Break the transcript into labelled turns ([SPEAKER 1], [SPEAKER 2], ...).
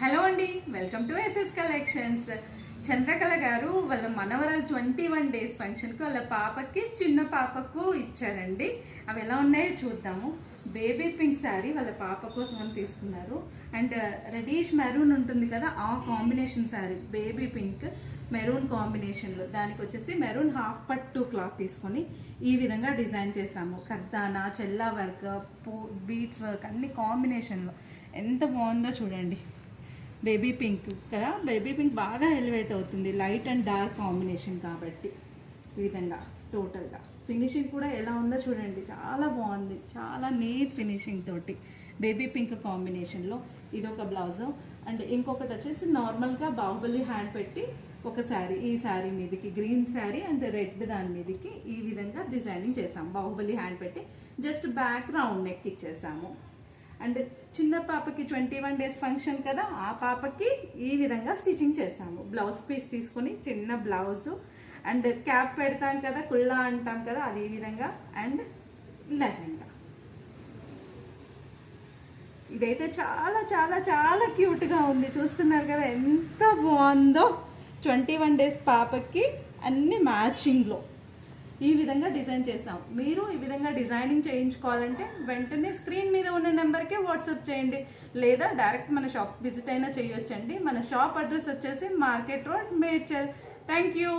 [SPEAKER 1] Hello అండి, welcome to SS collections. Chandrakala గారు వాళ్ళ మనవరాలు 21 డేస్ ఫంక్షన్కి వాళ్ళ పాపకి చిన్న పాపకు ఇచ్చారండి. అవి ఎలా ఉన్నాయో చూద్దాము. బేబీ పింక్ శారీ వాళ్ళ పాప కోసం అని తీసుకున్నారు. అండ్ రెడిష్ మెరూన్ ఉంటుంది కదా, ఆ combination sari baby pink maroon కాంబినేషన్లో. దానికి వచ్చేసి మెరూన్ హాఫ్ పట్టు క్లాత్ తీసుకొని ఈ విధంగా డిజైన్ చేసాము. కర్దానా, చెల్లా వర్క్, బీడ్స్ వర్క్ అన్ని కాంబినేషన్లో ఎంత బాగుందో చూడండి. బేబీ పింక్ కదా, బేబీ పింక్ బాగా ఎలివేట్ అవుతుంది లైట్ అండ్ డార్క్ కాంబినేషన్ కాబట్టి. ఈ విధంగా టోటల్గా ఫినిషింగ్ కూడా ఎలా ఉందో చూడండి, చాలా బాగుంది. చాలా నీట్ ఫినిషింగ్ తోటి బేబీ పింక్ కాంబినేషన్లో ఇదొక బ్లౌజ్. అండ్ ఇంకొకటి వచ్చేసి నార్మల్గా బాహుబలి హ్యాండ్ పెట్టి ఒక శారీ, ఈ శారీ మీదకి గ్రీన్ శారీ అండ్ రెడ్ దాని మీదకి ఈ విధంగా డిజైనింగ్ చేసాము. బాహుబలి హ్యాండ్ పెట్టి జస్ట్ బ్యాక్ రౌండ్ నెక్ ఇచ్చేసాము. అండ్ చిన్న పాపకి 21 డేస్ ఫంక్షన్ కదా, ఆ పాపకి ఈ విధంగా స్టిచ్చింగ్ చేసాము. బ్లౌజ్ పీస్ తీసుకొని చిన్న బ్లౌజు అండ్ క్యాప్ పెడతాం కదా, కుళ్ళా అంటాం కదా, అది ఈ విధంగా. అండ్ లెహంగా ఇదైతే చాలా చాలా చాలా క్యూట్గా ఉంది. చూస్తున్నారు కదా ఎంత బాగుందో. 21 డేస్ పాపకి అన్ని మ్యాచింగ్లో ఈ విధంగా డిజైన్ చేసాం. మీరు ఈ విధంగా డిజైనింగ్ చేయించుకోవాలంటే వెంటనే స్క్రీన్ మీద ఉన్న నెంబర్కే వాట్సాప్ చేయండి, లేదా డైరెక్ట్ మన షాప్ విజిట్ అయినా చేయొచ్చండి. మన షాప్ అడ్రస్ వచ్చేసి market road, Medchal. Thank you.